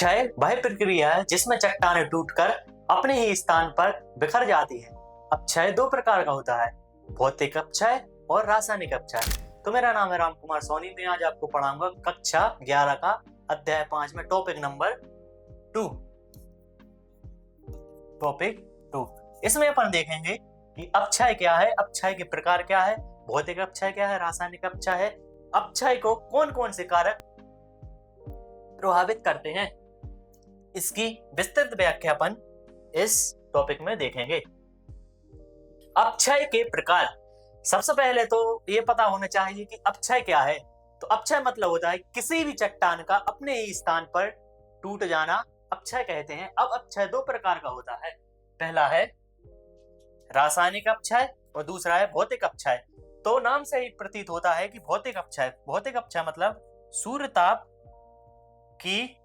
अपक्षय वह प्रक्रिया है जिसमें चट्टानें टूटकर अपने ही स्थान पर बिखर जाती है। अपक्षय दो प्रकार का होता है, भौतिक अपक्षय और रासायनिक अपक्षय। तो मेरा नाम है राम कुमार सोनी। मैं आज आपको पढ़ाऊंगा कक्षा 11 का अध्याय 5 में टॉपिक नंबर 2। इसमें अपन देखेंगे कि अपक्षय क्या है, अपक्षय के प्रकार क्या है, भौतिक अपक्षय क्या है, रासायनिक अपक्षय है, अपक्षय को कौन कौन से कारक प्रभावित करते हैं, इसकी विस्तृत व्याख्या अपन इस टॉपिक में देखेंगे। अपक्षय के प्रकार, सबसे पहले तो ये पता होना चाहिए कि अपक्षय क्या है। तो अपक्षय मतलब होता है किसी भी चट्टान का अपने ही स्थान पर टूट जाना अपक्षय कहते हैं। अब अपक्षय दो प्रकार का होता है, पहला है रासायनिक अपक्षय और दूसरा है भौतिक अपक्षय। तो नाम से ही प्रतीत होता है कि भौतिक अपक्षय मतलब सूर्य ताप की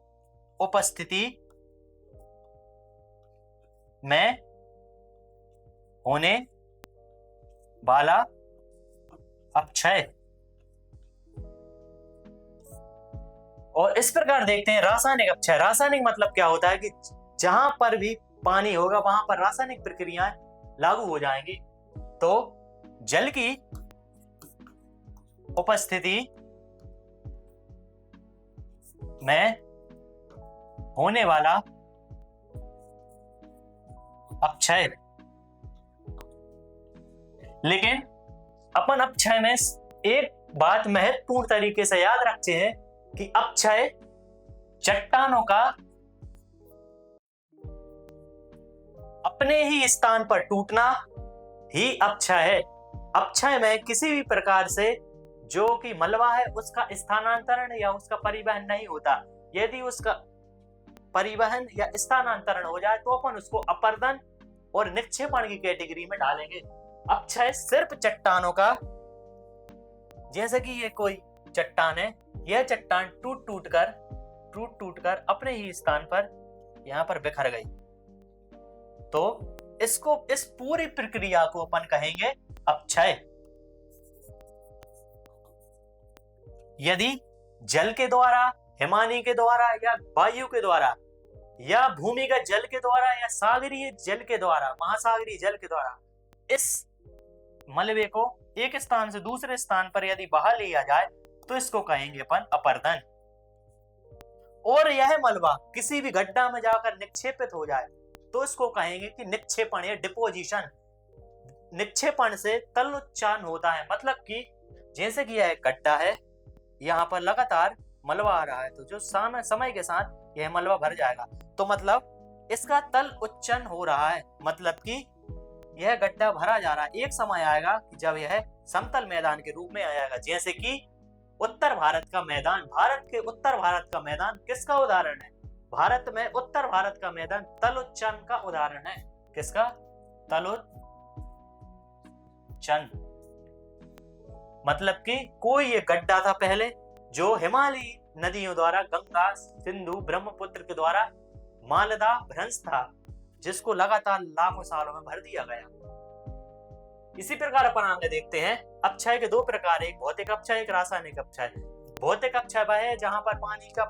उपस्थिति में होने वाला अपक्षय। और इस प्रकार देखते हैं रासायनिक अपक्षय। रासायनिक मतलब क्या होता है कि जहां पर भी पानी होगा वहां पर रासायनिक प्रक्रियाएं लागू हो जाएंगी। तो जल की उपस्थिति में होने वाला अपक्षय। लेकिन अपन अपक्षय में एक बात महत्वपूर्ण तरीके से याद रखते हैं कि अपक्षय चट्टानों का अपने ही स्थान पर टूटना ही अपक्षय है। अपक्षय में किसी भी प्रकार से जो कि मलबा है उसका स्थानांतरण या उसका परिवहन नहीं होता। यदि उसका परिवहन या स्थानांतरण हो जाए तो अपन उसको अपर्दन और निक्षेपण की कैटेगरी में डालेंगे। अपक्षय सिर्फ चट्टानों का, जैसे कि ये कोई चट्टान है, यह चट्टान टूट टूट कर अपने ही स्थान पर यहां पर बिखर गई, तो इस पूरी प्रक्रिया को अपन कहेंगे अपक्षय। यदि जल के द्वारा, हिमानी के द्वारा या वायु के द्वारा या भूमिगत जल के द्वारा या सागरीय जल के द्वारा, महासागरीय जल के द्वारा इस मलबे को एक स्थान से दूसरे स्थान पर यदि बहा लिया जाए तो इसको कहेंगे अपन अपर्दन। और यह मलबा किसी भी गड्ढा में जाकर निक्षेपित हो जाए तो इसको कहेंगे कि निक्षेपण या डिपोजिशन। निक्षेपण से तलोच्चान होता है, मतलब कि जैसे कि यह गड्ढा है, यहाँ पर लगातार मलबा आ रहा है, तो जो समय के साथ यह मलबा भर जाएगा, तो मतलब इसका तल उच्चन हो रहा है, मतलब कि यह गड्ढा भरा जा रहा है। एक समय आएगा कि जब यह समतल मैदान के रूप में आएगा, जैसे कि उत्तर भारत का मैदान। भारत के उत्तर भारत का मैदान किसका उदाहरण है? भारत में उत्तर भारत का मैदान तलोच्चन का उदाहरण है। किसका? तलोच्चन। मतलब कि कोई ये गड्ढा था पहले जो हिमालयी नदियों द्वारा, गंगा, सिंधु, ब्रह्मपुत्र के द्वारा मालदा भ्रंश था, जिसको लगातार लाखों सालों में भर दिया गया। इसी प्रकार अपन आगे देखते हैं अपक्षय के दो प्रकार, एक भौतिक अपक्षय, एक रासायनिक अपक्षय। भौतिक अपक्षय वह है जहां पर पानी का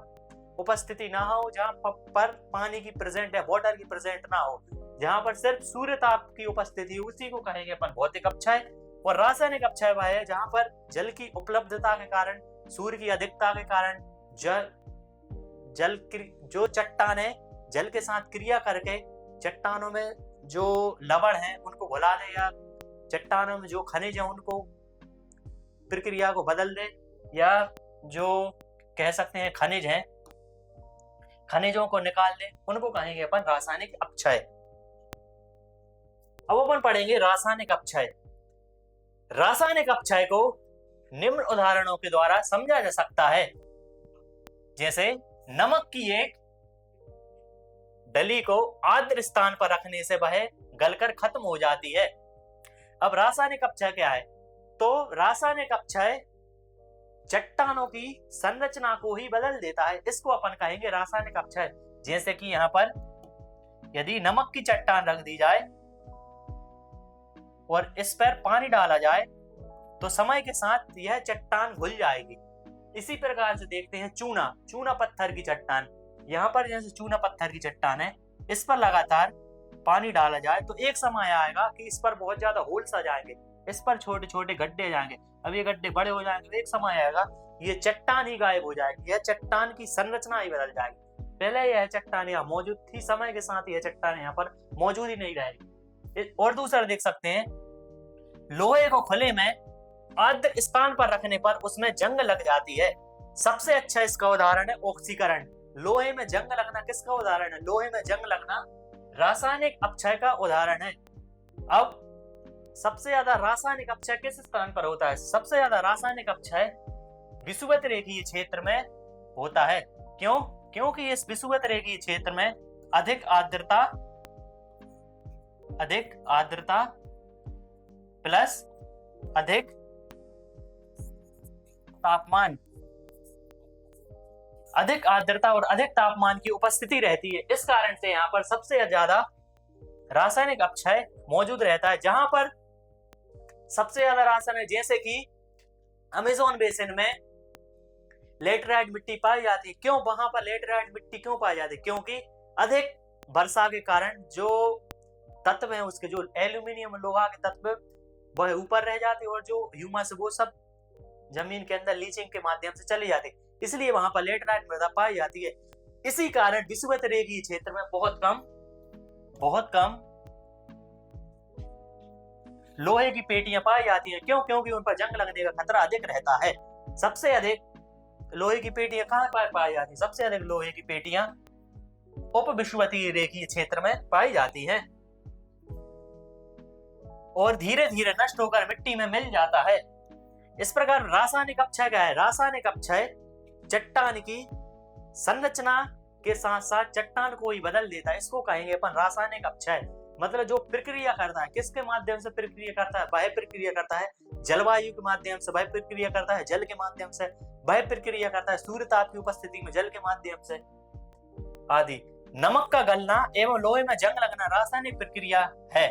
उपस्थिति ना हो, जहां पर पानी की प्रेजेंट है, वाटर की प्रेजेंट ना हो, जहां पर सिर्फ सूर्य ताप की उपस्थिति, उसी को कहेंगे अपन भौतिक अपक्षय। और रासायनिक अपक्षय वह है जहां पर जल की उपलब्धता के कारण, सूर्य की अधिकता के कारण जो चट्टान है जल के साथ क्रिया करके चट्टानों में जो लवण है उनको भुला दे, या चट्टानों में जो खनिज है उनको प्रक्रिया को बदल दे, या जो कह सकते हैं खनिज हैं, खनिजों को निकाल दे, उनको कहेंगे अपन रासायनिक अपक्षय। अब अपन पढ़ेंगे रासायनिक अपक्षय। रासायनिक अपक्षय को निम्न उदाहरणों के द्वारा समझा जा सकता है, जैसे नमक की एक डली को आर्द्र स्थान पर रखने से वह गलकर खत्म हो जाती है। अब रासायनिक अपक्षय क्या है? तो रासायनिक अपक्षय चट्टानों की संरचना को ही बदल देता है, इसको अपन कहेंगे रासायनिक अपक्षय। जैसे कि यहाँ पर यदि नमक की चट्टान रख दी जाए और इस पर पानी डाला जाए तो समय के साथ यह चट्टान घुल जाएगी। इसी प्रकार से देखते हैं चूना पत्थर की चट्टान। यहाँ पर जैसे चूना पत्थर की चट्टान है, इस पर लगातार पानी डाला जाए तो एक समय आएगा कि इस पर बहुत ज्यादा होल्स आ जाएंगे, इस पर छोटे छोटे गड्ढे जाएंगे। अब ये गड्ढे बड़े हो जाएंगे तो एक समय आएगा ये चट्टान ही गायब हो जाएगी, यह चट्टान की संरचना ही बदल जाएगी। पहले यह चट्टान यहाँ मौजूद थी, समय के साथ यह चट्टान यहाँ पर मौजूद ही नहीं रहेगी। और दूसरा देख सकते हैं, लोहे को खुले में आर्द्र स्थान पर रखने पर उसमें जंग लग जाती है। सबसे अच्छा इसका उदाहरण है ऑक्सीकरण। लोहे में जंग लगना किसका उदाहरण है? लोहे में जंग लगना रासायनिक अपक्षय का उदाहरण है। अब सबसे ज्यादा रासायनिक अपक्षय किस स्थान पर होता है? सबसे ज्यादा रासायनिक अपक्षय विषुवत रेखीय क्षेत्र में होता है। क्यों? क्योंकि इस विषुवत रेखीय क्षेत्र में अधिक आर्द्रता प्लस अधिक तापमान, अधिक आर्द्रता और अधिक तापमान की उपस्थिति रहती है। इस कारण से यहाँ पर सबसे ज्यादा रासायनिक अपक्षय मौजूद रहता है। जहां पर सबसे ज्यादा रासायनिक, जैसे कि अमेज़न बेसिन में लेटराइट मिट्टी पाई जाती है। क्यों वहां पर लेटराइट मिट्टी क्यों पाई जाती है? क्योंकि अधिक वर्षा के कारण जो तत्व है उसके, जो एल्यूमिनियम लोहा के तत्व वह ऊपर रह जाते और जो ह्यूमस वो सब जमीन के अंदर लीचिंग के माध्यम से चली जाती, इसलिए वहां पर लेटराइट मृदा पाई जाती है। इसी कारण विषुवत रेखीय क्षेत्र में बहुत कम लोहे की पेटियां पाई जाती हैं। क्यों? क्योंकि उन पर जंग लगने का खतरा अधिक रहता है। सबसे अधिक लोहे की पेटियां कहां पाई जाती हैं? सबसे अधिक लोहे की पेटियां उपविषुवतीय रेखीय क्षेत्र में पाई जाती हैं और धीरे धीरे नष्ट होकर मिट्टी में मिल जाता है। इस प्रकार रासायनिक अपक्षय क्या है? रासायनिक अपक्षय चट्टान की संरचना के साथ साथ चट्टान को ही बदल देता है। इसको कहेंगे अपन रासायनिक अपक्षय। मतलब जो प्रक्रिया करता है, किसके माध्यम से प्रक्रिया करता है? बाह्य प्रक्रिया करता है, जलवायु के माध्यम से बाह्य प्रक्रिया करता है, जल के माध्यम से बाह्य प्रक्रिया करता है, सूर्य ताप की उपस्थिति में जल के माध्यम से आदि। नमक का गलना एवं लोहे में जंग लगना रासायनिक प्रक्रिया है।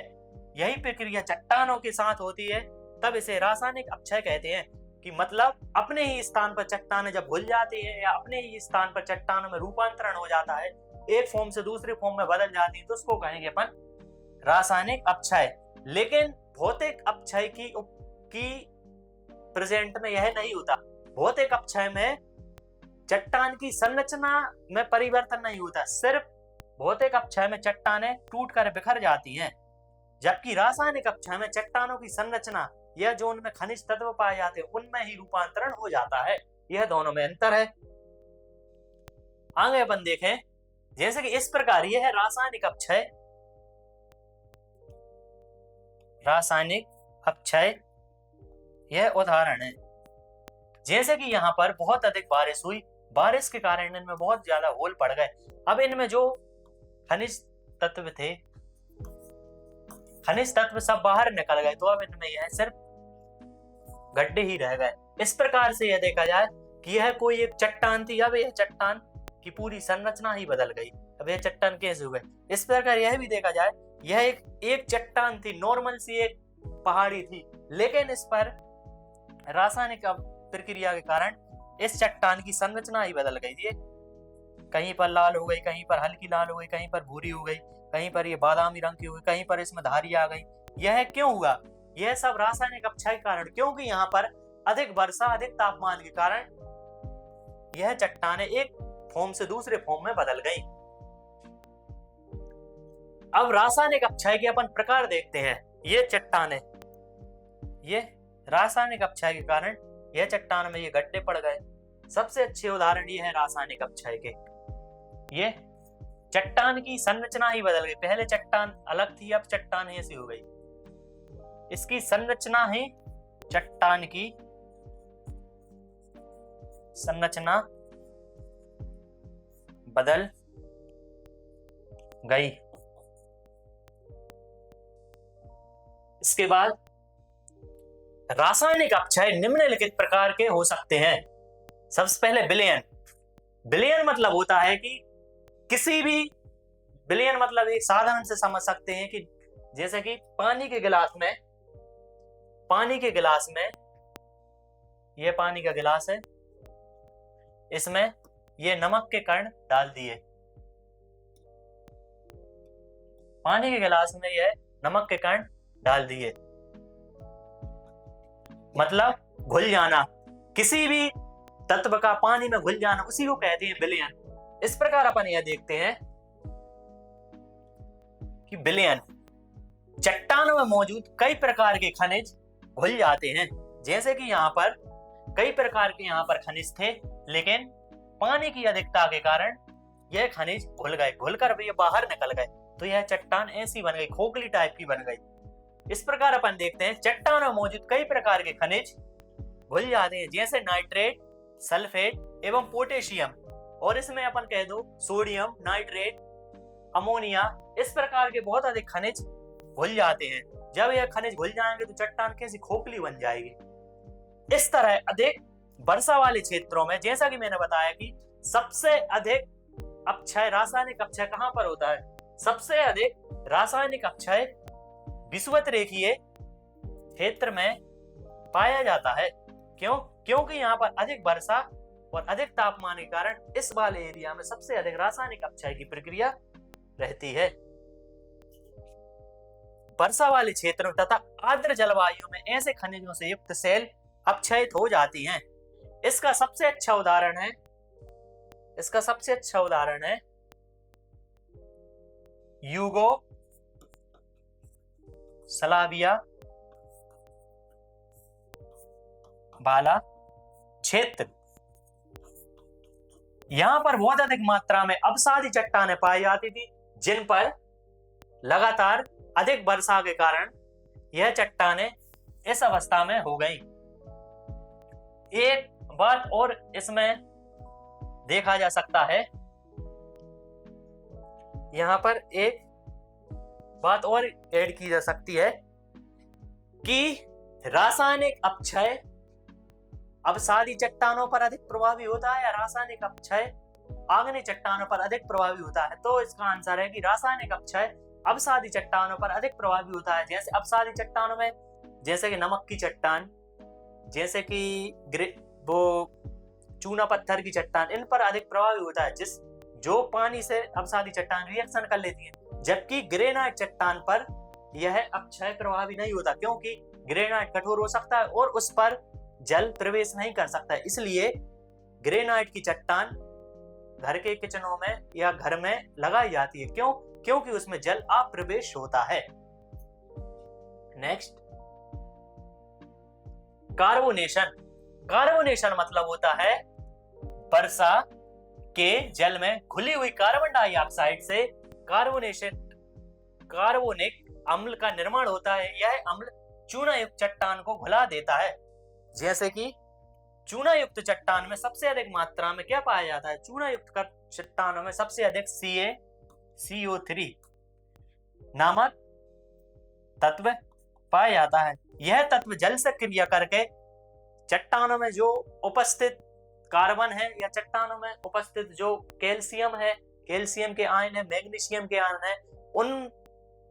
यही प्रक्रिया चट्टानों के साथ होती है, तब इसे रासायनिक अपक्षय कहते हैं। कि मतलब अपने ही स्थान पर चट्टानें जब घुल जाती है या अपने ही स्थान पर चट्टानों में रूपांतरण हो जाता है, एक फॉर्म से दूसरे फॉर्म में बदल जाती है, तो उसको कहेंगे अपन रासायनिक अपक्षय। लेकिन भौतिक अपक्षय की प्रेजेंट में यह नहीं होता। भौतिक अपक्षय में चट्टान की संरचना में परिवर्तन नहीं होता, सिर्फ भौतिक अपक्षय में चट्टानें टूटकर बिखर जाती हैं, जबकि रासायनिक अपक्षय में चट्टानों की संरचना या जो उनमें खनिज तत्व पाए जाते हैं उनमें ही रूपांतरण हो जाता है। यह दोनों में अंतर है। आगे अपन देखें, जैसे कि इस प्रकार यह है रासायनिक अपक्षय। रासायनिक अपक्षय यह उदाहरण है। जैसे कि यहाँ पर बहुत अधिक बारिश हुई, बारिश के कारण इनमें बहुत ज्यादा होल पड़ गए। अब इनमें जो खनिज तत्व थे, खनिज तत्व सब बाहर निकल गए, तो अब इनमें यह सिर्फ गड्ढे ही रह गए। इस प्रकार से यह देखा जाए कि यह कोई एक चट्टान थी, अब यह चट्टान की पूरी संरचना ही बदल गई। अब यह चट्टान कैसे हुए? इस प्रकार यह भी देखा जाए, यह एक चट्टान थी, नॉर्मल सी एक पहाड़ी थी, लेकिन इस पर रासायनिक प्रक्रिया के कारण इस चट्टान की संरचना ही बदल गई थी। कहीं पर लाल हो गई, कहीं पर हल्की लाल हो गई, कहीं पर भूरी हो गई, कहीं पर ये बादामी रंग की हो गई, कहीं पर इसमें धारी आ गई। यह क्यों हुआ? यह सब रासायनिक अपक्षय के कारण, क्योंकि यहाँ पर अधिक वर्षा, अधिक तापमान के कारण यह चट्टानें एक फॉर्म से दूसरे फॉर्म में बदल गई। अब रासायनिक अपक्षय के अपन प्रकार देखते हैं। ये चट्टानें, ये रासायनिक अपक्षय के कारण यह चट्टान में ये गड्ढे पड़ गए। सबसे अच्छे उदाहरण ये है रासायनिक अपक्षय के। ये चट्टान की संरचना ही बदल गई। पहले चट्टान अलग थी, अब चट्टान ऐसी हो गई। इसकी संरचना ही, चट्टान की संरचना बदल गई। इसके बाद रासायनिक अपक्षय निम्नलिखित प्रकार के हो सकते हैं। सबसे पहले विलयन। विलयन मतलब होता है कि किसी भी, विलयन मतलब एक साधारण से समझ सकते हैं कि जैसे कि पानी के गिलास में, यह पानी का गिलास है, इसमें ये नमक के कण डाल दिए, पानी के गिलास में यह नमक के कण डाल दिए, मतलब घुल जाना, किसी भी तत्व का पानी में घुल जाना, उसी को कहते हैं विलयन। इस प्रकार अपन यह देखते हैं कि विलयन, चट्टानों में मौजूद कई प्रकार के खनिज घुल जाते हैं। जैसे कि यहाँ पर कई प्रकार के यहाँ पर खनिज थे, लेकिन पानी की अधिकता के कारण यह खनिज घुल गए, घुलकर ये बाहर निकल गए, तो यह चट्टान ऐसी बन गई, खोखली टाइप की बन गई। इस प्रकार अपन देखते हैं चट्टानों में मौजूद कई प्रकार के खनिज घुल जाते हैं, जैसे नाइट्रेट, सल्फेट एवं पोटेशियम, और इसमें अपन कह दो सोडियम, नाइट्रेट, अमोनिया, इस प्रकार के बहुत अधिक खनिज घुल जाते हैं। जब यह खनिज घुल जाएंगे तो चट्टान कैसी खोखली बन जाएगी। इस तरह अधिक वर्षा वाले क्षेत्रों में, जैसा कि मैंने बताया कि सबसे अधिक अपक्षय, रासायनिक अपक्षय कहां पर होता है? सबसे अधिक रासायनिक अपक्षय विषुवत रेखीय क्षेत्र में पाया जाता है। क्यों? क्योंकि यहाँ पर अधिक वर्षा और अधिक तापमान के कारण इस वाले एरिया में सबसे अधिक रासायनिक अपक्षय की प्रक्रिया रहती है। वर्षा वाले क्षेत्रों तथा आर्द्र जलवायु में ऐसे खनिजों से युक्त सेल अपक्षयित हो जाती हैं। इसका सबसे अच्छा उदाहरण है यूगो सलाविया वाला क्षेत्र। यहां पर बहुत अधिक मात्रा में अवसादी चट्टानें पाई जाती थी, जिन पर लगातार अधिक वर्षा के कारण यह चट्टानें इस अवस्था में हो गई। एक बात और इसमें देखा जा सकता है, यहां पर एक बात और ऐड की जा सकती है कि रासायनिक अपक्षय अवसादी चट्टानों पर अधिक प्रभावी होता है या रासायनिक अपक्षय आग्नेय चट्टानों पर अधिक प्रभावी होता है। तो इसका आंसर है कि रासायनिक अपक्षय अवसादी चट्टानों पर अधिक प्रभावी होता है। जैसे अवसादी चट्टानों में, जैसे कि नमक की चट्टान, जैसे कि वो चूना पत्थर की चट्टान, इन पर अधिक प्रभावी होता है, जो पानी से अवसादी चट्टान रिएक्शन कर लेती है। जबकि ग्रेनाइट चट्टान पर यह अपक्षय प्रभावी नहीं होता, क्योंकि ग्रेनाइट कठोर हो सकता है और उस पर जल प्रवेश नहीं कर सकता है। इसलिए ग्रेनाइट की चट्टान घर के किचनों में या घर में लगाई जाती है। क्यों? क्योंकि उसमें जल अप्रवेश होता है। Next, carbonation. कार्बोनेशन मतलब होता है वर्षा के जल में घुली हुई कार्बन डाइऑक्साइड से कार्बोनिक अम्ल का निर्माण होता है। यह अम्ल चूना युक्त चट्टान को घुला देता है। जैसे कि चूना युक्त चट्टान में सबसे अधिक मात्रा में क्या पाया जाता है? चूना युक्त चट्टानों में सबसे अधिक CO3 नामक तत्व पाया जाता है। यह तत्व जल से क्रिया करके चट्टानों में जो उपस्थित कार्बन है या चट्टानों में उपस्थित जो कैल्शियम है, कैल्शियम के आयन है, मैग्नीशियम के आयन है,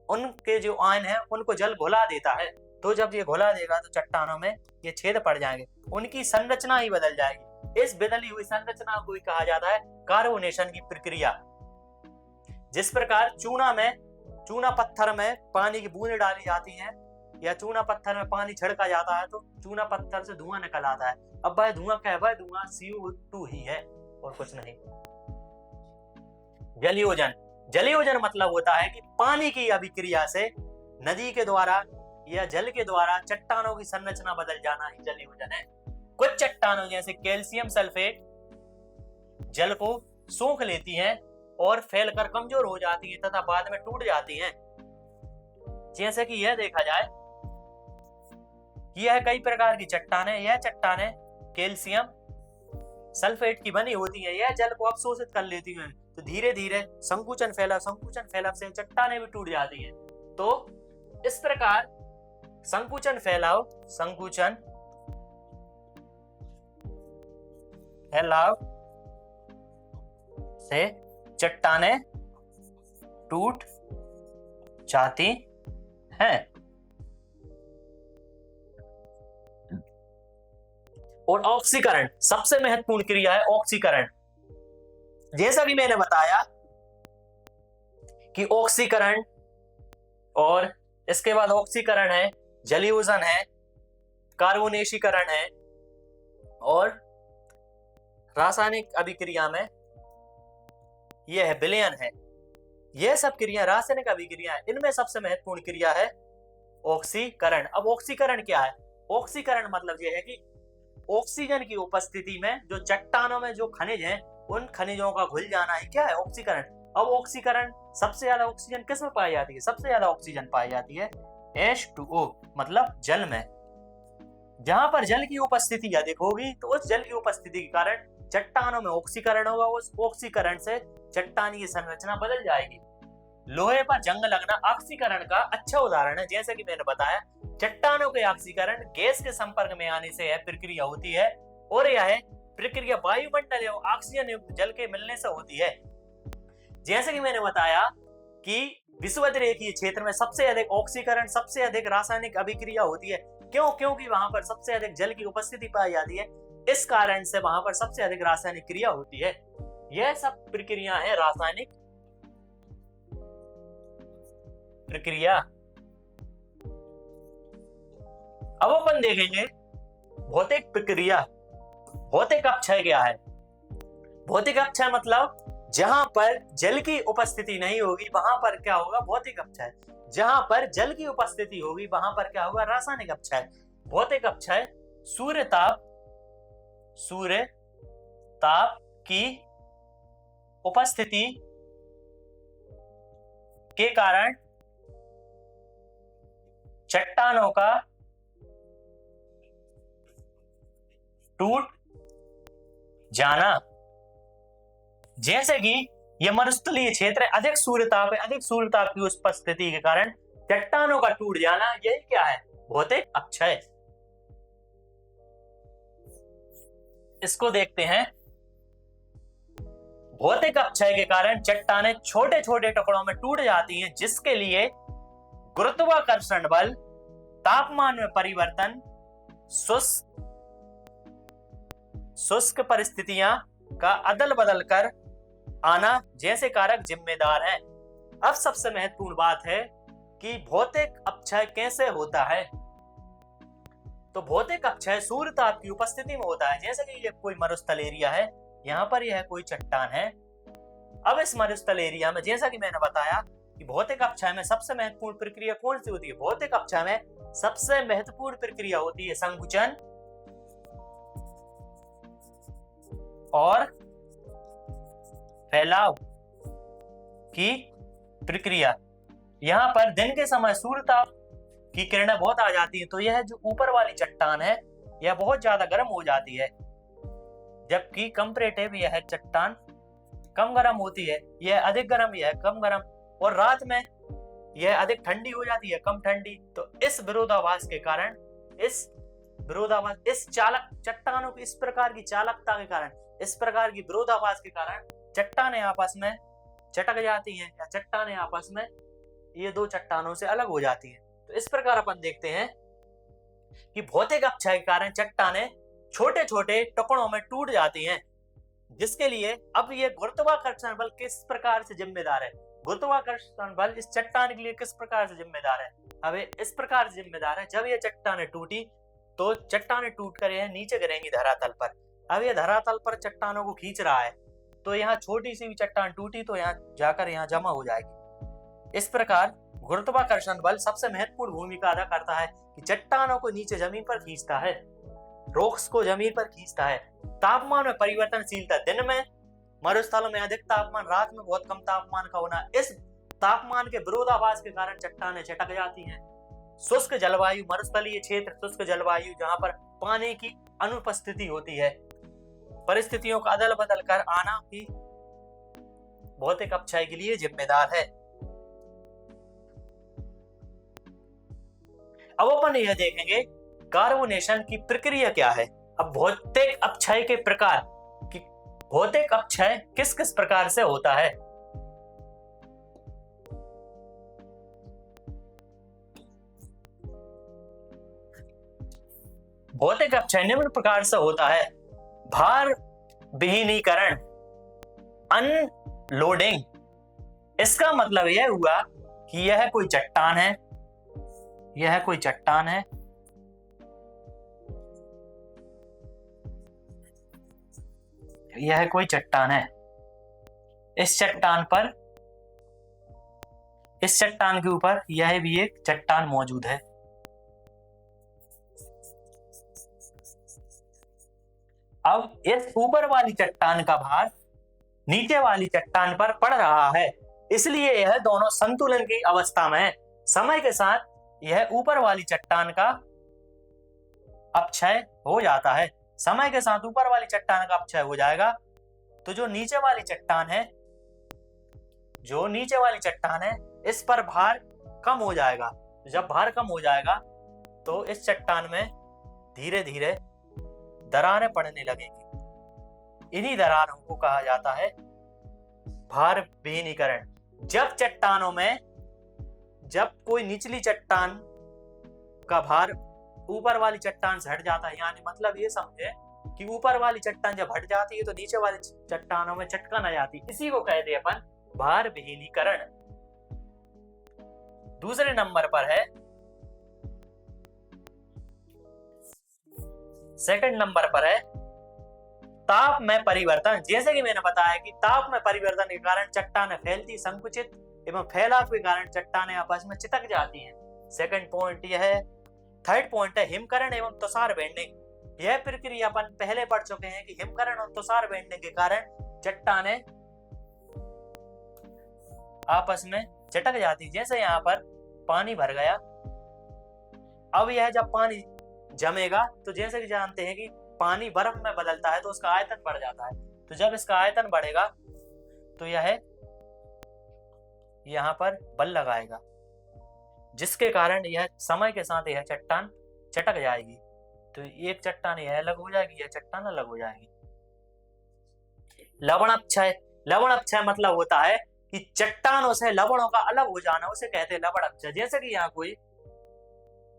उनके जो आयन है उनको जल घुला देता है। तो जब ये घुला देगा तो चट्टानों में ये छेद पड़ जाएंगे, उनकी संरचना ही बदल जाएगी। इस बदली हुई संरचना को ही कहा जाता है कार्बोनेशन की प्रक्रिया। जिस प्रकार चूना पत्थर में पानी की बूंदें डाली जाती हैं या चूना पत्थर में पानी छिड़का जाता है तो चूना पत्थर से धुआं निकल आता है। अब वह धुआं क्या है? वह धुआं CO2 ही है और कुछ नहीं। जलयोजन। जलयोजन मतलब होता है कि पानी की अभिक्रिया से नदी के द्वारा या जल के द्वारा चट्टानों की संरचना बदल जाना ही जलयोजन है। कुछ चट्टानों जैसे कैल्शियम सल्फेट जल को सोख लेती हैं और फैलकर कमजोर हो जाती हैं तथा बाद में टूट जाती हैं। जैसे कि यह देखा जाए, यह कई प्रकार की चट्टानें, यह चट्टानें कैल्शियम सल्फेट की बनी होती हैं। यह जल को अवशोषित कर लेती हैं, तो धीरे धीरे संकुचन फैलाव से चट्टानें भी टूट जाती हैं। तो इस प्रकार संकुचन फैलाव से चट्टानें टूट जाती हैं। और ऑक्सीकरण सबसे महत्वपूर्ण क्रिया है। ऑक्सीकरण, जैसा कि मैंने बताया कि ऑक्सीकरण और इसके बाद ऑक्सीकरण है, जलीयोजन है, कार्बोनेशीकरण है और रासायनिक अभिक्रिया में यह है विलयन है। यह सब क्रिया रासायनिक अभिक्रिया है। इनमें सबसे महत्वपूर्ण क्रिया है ऑक्सीकरण। अब ऑक्सीकरण क्या है? ऑक्सीकरण मतलब यह है कि ऑक्सीजन की उपस्थिति में जो चट्टानों में जो खनिज हैं उन खनिजों का घुल जाना ही क्या है? ऑक्सीकरण। अब ऑक्सीकरण सबसे ज्यादा ऑक्सीजन किस में पाई जाती है? सबसे ज्यादा ऑक्सीजन पाई जाती है H2O मतलब जल में। जहां पर जल की उपस्थिति अधिक होगी तो उस जल की उपस्थिति के कारण चट्टानों में ऑक्सीकरण होगा। उस ऑक्सीकरण से चट्टानी की संरचना बदल जाएगी। लोहे पर जंग लगना ऑक्सीकरण का अच्छा उदाहरण है। जैसे कि मैंने बताया, चट्टानों के ऑक्सीकरण गैस के संपर्क में आने से यह प्रक्रिया होती है और यह प्रक्रिया वायुमंडल एवं ऑक्सीजन युक्त जल के मिलने से होती है। जैसे कि मैंने बताया कि विषुवद्रेखीय क्षेत्र में सबसे अधिक ऑक्सीकरण, सबसे अधिक रासायनिक अभिक्रिया होती है। क्यों? क्योंकि वहां पर सबसे अधिक जल की उपस्थिति पाई जाती है। इस कारण से वहां पर सबसे अधिक रासायनिक क्रिया होती है। यह सब प्रक्रिया है रासायनिक प्रक्रिया। अब अपन देखेंगे भौतिक प्रक्रिया। भौतिक अपक्षय क्या है? भौतिक अपक्षय मतलब जहां पर जल की उपस्थिति नहीं होगी वहां पर क्या होगा? भौतिक अपक्षय। जहां पर जल की उपस्थिति होगी वहां पर क्या होगा? रासायनिक अपक्षय। भौतिक अपक्षय सूर्य ताप की उपस्थिति के कारण चट्टानों का टूट जाना। जैसे कि यह मरुस्थलीय क्षेत्र अधिक सूर्यताप है, अधिक सूर्यताप की उपस्थिति के कारण चट्टानों का टूट जाना, यही क्या है? भौतिक अपक्षय। इसको देखते हैं। भौतिक अपक्षय के कारण चट्टानें छोटे छोटे टुकड़ों में टूट जाती हैं, जिसके लिए गुरुत्वाकर्षण बल, तापमान में परिवर्तन, शुष्क परिस्थितियां का अदल बदल कर आना जैसे कारक जिम्मेदार हैं। अब सबसे महत्वपूर्ण बात है कि भौतिक अपक्षय कैसे होता है। तो भौतिक अपक्षय सूर्य ताप की उपस्थिति में होता है। जैसे कि ये कोई मरुस्थल एरिया है, यहाँ पर यह कोई चट्टान है। अब इस मरुस्थल एरिया में जैसा कि मैंने बताया कि भौतिक अपक्षय में सबसे महत्वपूर्ण प्रक्रिया कौन सी होती है? भौतिक अपक्षय में सबसे महत्वपूर्ण प्रक्रिया होती है संकुचन और फैलाव की प्रक्रिया। यहाँ पर दिन के समय सूर्य ताप की किरणें बहुत आ जाती है, तो यह जो ऊपर वाली चट्टान है यह बहुत ज्यादा गर्म हो जाती है, जबकि कंपैरेटिव यह चट्टान कम गर्म होती है। यह अधिक गर्म, यह कम गर्म, और रात में यह अधिक ठंडी हो जाती है, कम ठंडी। तो इस विरोधाभास के कारण, इस चट्टानों की इस प्रकार की चालकता के कारण, इस प्रकार की विरोधाभास के कारण चट्टानें आपस में चटक जाती हैं या चट्टानें आपस में ये दो चट्टानों से अलग हो जाती हैं। तो इस प्रकार अपन देखते हैं कि भौतिक अपक्षय के कारण चट्टानें छोटे छोटे टुकड़ों में टूट जाती हैं, जिसके लिए अब ये गुरुत्वाकर्षण बल किस प्रकार से जिम्मेदार है? गुरुत्वाकर्षण बल इस चट्टान के लिए किस प्रकार से जिम्मेदार है? अब इस प्रकार से जिम्मेदार है, जब ये चट्टानें टूटी तो चट्टानें टूट कर यह नीचे गिरेंगी धरातल पर। अब ये धरातल पर चट्टानों को खींच रहा है, तो यहाँ छोटी सी भी चट्टान टूटी तो यहाँ जाकर यहाँ जमा हो जाएगी। इस प्रकार गुरुत्वाकर्षण बल सबसे महत्वपूर्ण भूमिका अदा करता है कि चट्टानों को नीचे जमीन पर खींचता है, रॉक्स को जमीन पर खींचता है। तापमान में परिवर्तनशीलता, दिन में मरुस्थलों में अधिक तापमान, रात में बहुत कम तापमान का होना, इस तापमान के विरोधाभास के कारण चट्टानें चटक जाती हैं। शुष्क जलवायु, मरुस्थलीय क्षेत्र शुष्क जलवायु जहां पर पानी की अनुपस्थिति होती है, परिस्थितियों का अदल बदल कर आना भी भौतिक अपक्षय के लिए जिम्मेदार है। अब अपन यह देखेंगे कार्बोनेशन की प्रक्रिया क्या है। अब भौतिक अपक्षय के प्रकार कि भौतिक अपक्षय किस किस प्रकार से होता है। भौतिक अपक्षय निम्न प्रकार से होता है: भार विहीनीकरण, अनलोडिंग। इसका मतलब यह हुआ कि यह कोई चट्टान है, यह कोई चट्टान है, यह कोई चट्टान है। इस चट्टान पर, इस चट्टान के ऊपर यह भी एक चट्टान मौजूद है। अब इस ऊपर वाली चट्टान का भार नीचे वाली चट्टान पर पड़ रहा है, इसलिए यह दोनों संतुलन की अवस्था में है। समय के साथ यह ऊपर वाली चट्टान का अपक्षय हो जाता है। समय के साथ ऊपर वाली चट्टान का अपक्षय हो जाएगा, तो जो नीचे वाली चट्टान है, जो नीचे वाली चट्टान है, इस पर भार कम हो जाएगा। जब भार कम हो जाएगा तो इस चट्टान में धीरे धीरे दरारें पड़ने लगेंगी। इन्हीं दरारों को कहा जाता है भार विहीनीकरण। जब चट्टानों में, जब कोई निचली चट्टान का भार ऊपर वाली चट्टान से हट जाता है, यानी मतलब ये समझे कि ऊपर वाली चट्टान जब हट जाती है तो नीचे वाली चट्टानों में चटकन आ जाती है, इसी को कहते हैं अपन भार विहीनीकरण। दूसरे नंबर पर है, सेकंड नंबर पर है ताप में परिवर्तन। जैसे कि मैंने बताया कि ताप में परिवर्तन के कारण चट्टानें फैलती, संकुचित एवं फैलाव के कारण चट्टानें आपस में चिटक जाती हैं। सेकंड पॉइंट यह है। थर्ड पॉइंट है हिमकरण एवं तुषार बेंडिंग। यह प्रक्रिया अपन पहले पढ़ चुके हैं कि हिमकरण और तुषार बेंडिंग के कारण चट्टानें आपस में चिटक जाती। जैसे यहाँ पर पानी भर गया, अब यह जब पानी जमेगा तो जैसे कि जानते हैं कि पानी बर्फ में बदलता है तो उसका आयतन बढ़ जाता है। तो जब इसका आयतन बढ़ेगा तो यह यहाँ पर बल लगाएगा, जिसके कारण यह समय के साथ यह चट्टान चटक जाएगी। तो एक चट्टान यह अलग हो जाएगी, यह चट्टान अलग हो जाएगी। लवण अपक्षय। लवण अपक्षय मतलब होता है कि चट्टानों से लवणों का अलग हो जाना, उसे कहते हैं लवण अपक्षय। जैसे कि यहाँ कोई,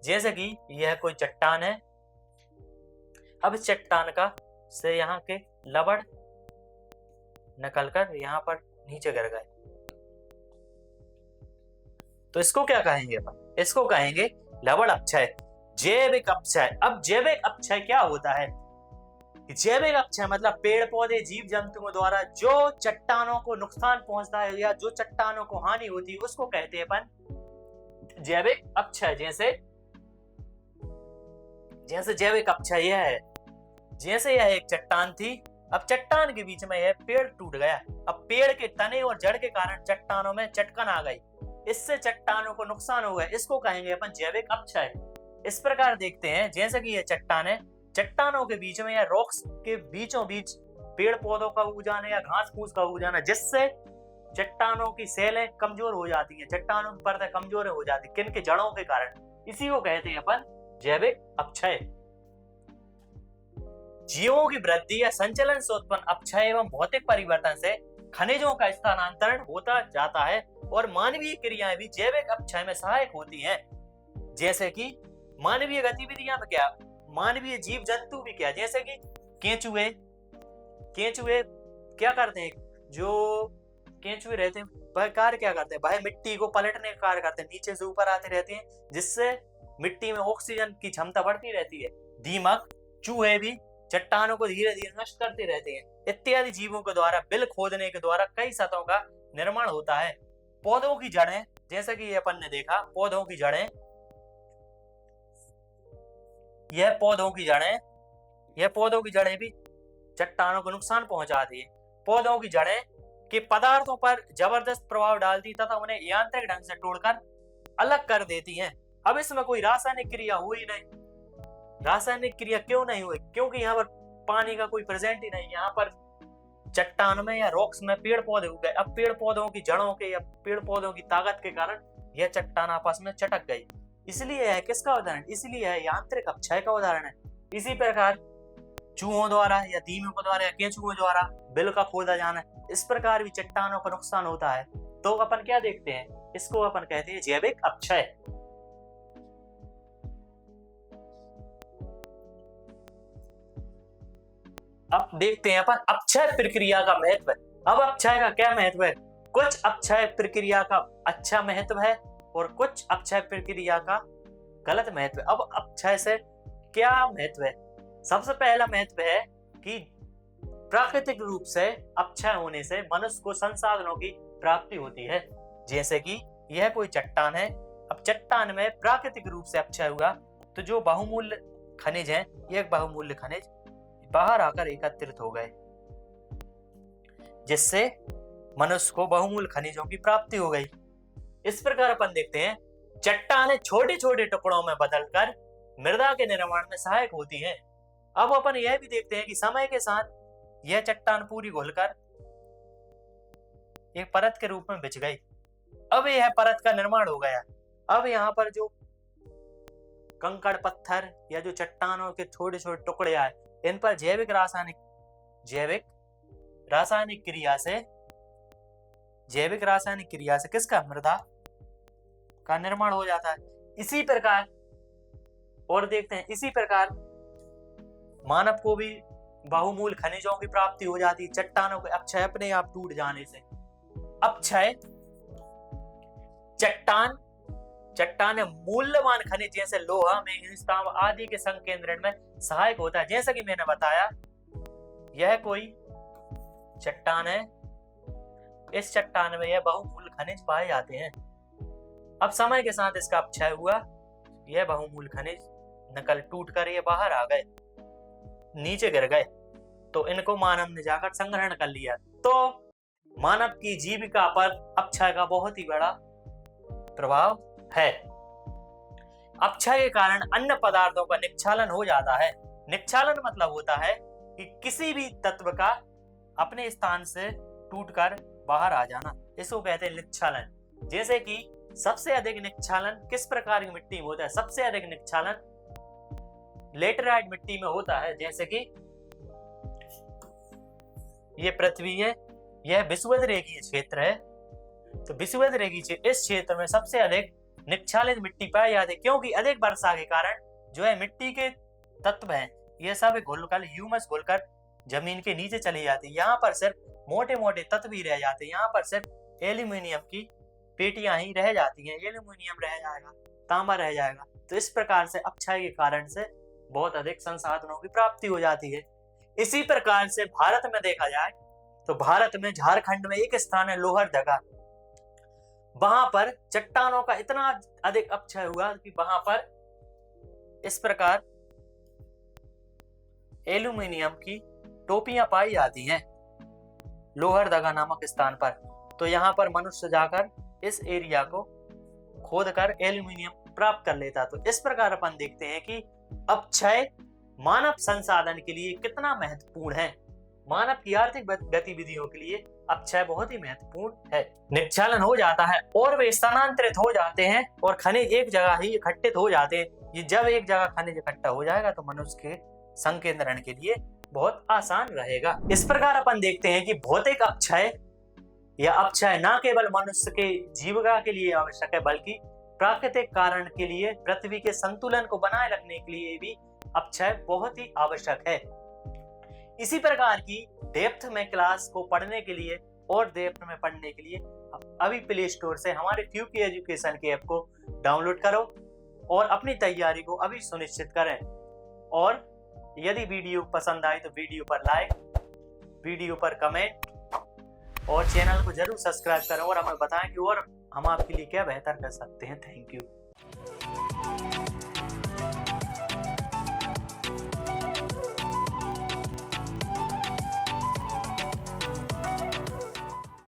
जैसे कि यह कोई चट्टान है, अब इस चट्टान का से यहाँ के लवण निकलकर यहाँ पर नीचे गिर गए, तो इसको क्या कहेंगे अपन? इसको कहेंगे लवण अपक्षय, जैविक अपक्षय। अब जैविक अपक्षय क्या होता है? जैविक अपक्षय मतलब पेड़ पौधे जीव जंतुओं द्वारा जो चट्टानों को नुकसान पहुंचता है या जो चट्टानों को हानि होती है, उसको कहते हैं अपन जैविक अपक्षय। जैसे जैविक अपक्षय यह है, जैसे यह एक चट्टान थी, अब चट्टान के बीच में यह पेड़ टूट गया। अब पेड़ के तने और जड़ के कारण चट्टानों में चटकन आ गई, इससे चट्टानों को नुकसान हो गया, इसको कहेंगे अपन जैविक अपक्षय। इस प्रकार देखते हैं, जैसे कि यह चट्टान है, चट्टानों के बीच में या रॉक्स के बीचों बीच पेड़ पौधों का उग जाना या घास फूस का उग जाना, जिससे चट्टानों की सेलें कमजोर हो जाती हैं, चट्टानों की परतें कमजोर हो जाती, किनके जड़ों के कारण। इसी को कहते हैं अपन जैविक अपक्षय। जीवों की वृद्धि या संचलन से उत्पन्न अपक्षय एवं भौतिक परिवर्तन से खनिजों का स्थानांतरण होता जाता है और मानवीय क्रियाएं भी जैविक अपक्षय में सहायक होती हैं। जैसे कि मानवीय गतिविधियां में क्या, मानवीय जीव जंतु भी क्या, जैसे कि केंचुए क्या करते हैं, जो केंचुए रहते हैं वह कार्य क्या करते हैं, वह मिट्टी को पलटने का कार्य करते हैं, नीचे से ऊपर आते रहते हैं, जिससे मिट्टी में ऑक्सीजन की क्षमता बढ़ती रहती है। दीमक, चूहे भी चट्टानों को धीरे धीरे नष्ट करते रहते हैं। इत्यादि जीवों के द्वारा बिल खोदने के द्वारा कई सतहों का निर्माण होता है। पौधों की जड़ें, जैसे कि अपन ने देखा, पौधों की जड़ें, यह पौधों की जड़ें भी चट्टानों को नुकसान पहुंचाती है। पौधों की जड़ें के पदार्थों पर जबरदस्त प्रभाव डालती तथा उन्हें यांत्रिक ढंग से तोड़कर अलग कर देती हैं। अब इसमें कोई रासायनिक क्रिया हुई नहीं। रासायनिक क्रिया क्यों नहीं हुई? क्योंकि यहाँ पर पानी का कोई प्रेजेंट ही नहीं। यहाँ पर चट्टान में या रॉक्स में पेड़ पौधे उग गए। अब पेड़ पौधों की जड़ों के या पेड़ पौधों की ताकत के कारण यह चट्टान आपस में चटक गई। इसलिए है किसका उदाहरण? इसलिए है यांत्रिक अपक्षय का उदाहरण है। इसी प्रकार चूहों द्वारा या दीमकों द्वारा या केंचुओं द्वारा बिल का खोदा जाना, इस प्रकार भी चट्टानों का नुकसान होता है। तो अपन क्या देखते हैं, इसको अपन कहते हैं जैविक अपक्षय। अब देखते हैं अपन अपक्षय प्रक्रिया का महत्व। अब अपक्षय का क्या महत्व है? कुछ अपक्षय प्रक्रिया का अच्छा महत्व है और कुछ अपक्षय प्रक्रिया का गलत महत्व है। अब अपक्षय से क्या महत्व है? सबसे पहला महत्व है कि प्राकृतिक रूप से अपक्षय होने से मनुष्य को संसाधनों की प्राप्ति होती है। जैसे कि यह कोई चट्टान है, अब चट्टान में प्राकृतिक रूप से अपक्षय हुआ तो जो बहुमूल्य खनिज हैं, ये बहुमूल्य खनिज बाहर आकर एकत्रित हो गए, जिससे मनुष्य को बहुमूल्य खनिजों की प्राप्ति हो गई। इस प्रकार अपन देखते हैं चट्टानें छोटे छोटे टुकड़ों में बदलकर मृदा के निर्माण में सहायक होती हैं। अब अपन यह भी देखते हैं कि समय के साथ यह चट्टान पूरी घुलकर एक परत के रूप में बिछ गई। अब यह परत का निर्माण हो गया। अब यहाँ पर जो कंकड़ पत्थर या जो चट्टानों के छोटे छोटे टुकड़े आए, इन पर जैविक रासायनिक क्रिया से किसका? मृदा का निर्माण हो जाता है। इसी प्रकार और देखते हैं, इसी प्रकार मानव को भी बहुमूल्य खनिजों की प्राप्ति हो जाती है चट्टानों के अपक्षय अपने आप टूट जाने से। अपक्षय चट्टान मूल्यवान खनिज जैसे लोहा, मैंगनीज, तांबा आदि के संकेंद्रण में सहायक होता है। जैसा कि मैंने बताया, यह कोई चट्टान है, इस चट्टान में यह बहुमूल्य खनिज पाए जाते हैं। अब समय के साथ इसका अपक्षय हुआ, यह बहुमूल्य खनिज नकल टूटकर ये बाहर आ गए, नीचे गिर गए, तो इनको मानव ने जाकर संग्रहण कर लिया। तो मानव की जीविका पर अपक्षय का बहुत ही बड़ा प्रभाव है। अपक्षय के कारण अन्य पदार्थों का निक्षालन हो जाता है। निक्षालन मतलब होता है कि किसी भी तत्व का अपने स्थान से टूटकर बाहर आ जाना, इसको कहते हैं निक्षालन। जैसे कि सबसे अधिक निक्षालन किस प्रकार की मिट्टी में होता है? सबसे अधिक निक्षालन लेटराइट मिट्टी में होता है। जैसे कि ये पृथ्वी है, यह विषुवत रेखीय क्षेत्र है, तो विषुवत रेखीय इस क्षेत्र में सबसे अधिक निक्षालित मिट्टी पाई जाती है, क्योंकि अधिक वर्षा के कारण जो है मिट्टी के तत्व हैं, ये सब घुलकर ह्यूमस घुलकर जमीन के नीचे चली जाती है। यहाँ पर सिर्फ मोटे मोटे तत्व ही रह जाते हैं, यहाँ पर सिर्फ एल्यूमिनियम की पेटियां ही रह जाती हैं, एल्यूमिनियम रह जाएगा, तांबा रह जाएगा। तो इस प्रकार से अपक्षय के कारण से बहुत अधिक संसाधनों की प्राप्ति हो जाती है। इसी प्रकार से भारत में देखा जाए तो भारत में झारखंड में एक स्थान है लोहरदगा, वहां पर चट्टानों का इतना अधिक अपक्षय हुआ कि वहां पर इस प्रकार एल्यूमिनियम की टोपियां पाई जाती हैं लोहरदगा नामक स्थान पर। तो यहाँ पर मनुष्य जाकर इस एरिया को खोदकर एल्यूमिनियम प्राप्त कर लेता। तो इस प्रकार अपन देखते हैं कि अपक्षय मानव संसाधन के लिए कितना महत्वपूर्ण है। मानव की आर्थिक गतिविधियों के लिए अपक्षय बहुत ही महत्वपूर्ण है। निक्षालन हो जाता है और वे स्थानांतरित हो जाते हैं और खनिज एक जगह ही इकट्ठित हो जाते हैं। ये जब एक जगह खनिज इकट्ठा हो जाएगा तो मनुष्य के संकेंद्रण के लिए बहुत आसान रहेगा। इस प्रकार अपन देखते हैं कि भौतिक अपक्षय या अपक्षय न केवल मनुष्य के जीविका के लिए आवश्यक है, बल्कि प्राकृतिक कारण के लिए पृथ्वी के संतुलन को बनाए रखने के लिए भी अपक्षय बहुत ही आवश्यक है। इसी प्रकार की डेप्थ में क्लास को पढ़ने के लिए और डेप्थ में पढ़ने के लिए अभी प्ले स्टोर से हमारे ट्यूकी एजुकेशन के ऐप को डाउनलोड करो और अपनी तैयारी को अभी सुनिश्चित करें। और यदि वीडियो पसंद आए तो वीडियो पर लाइक, वीडियो पर कमेंट और चैनल को जरूर सब्सक्राइब करें और हमें बताएं कि और हम आपके लिए क्या बेहतर कर सकते हैं। Thank you.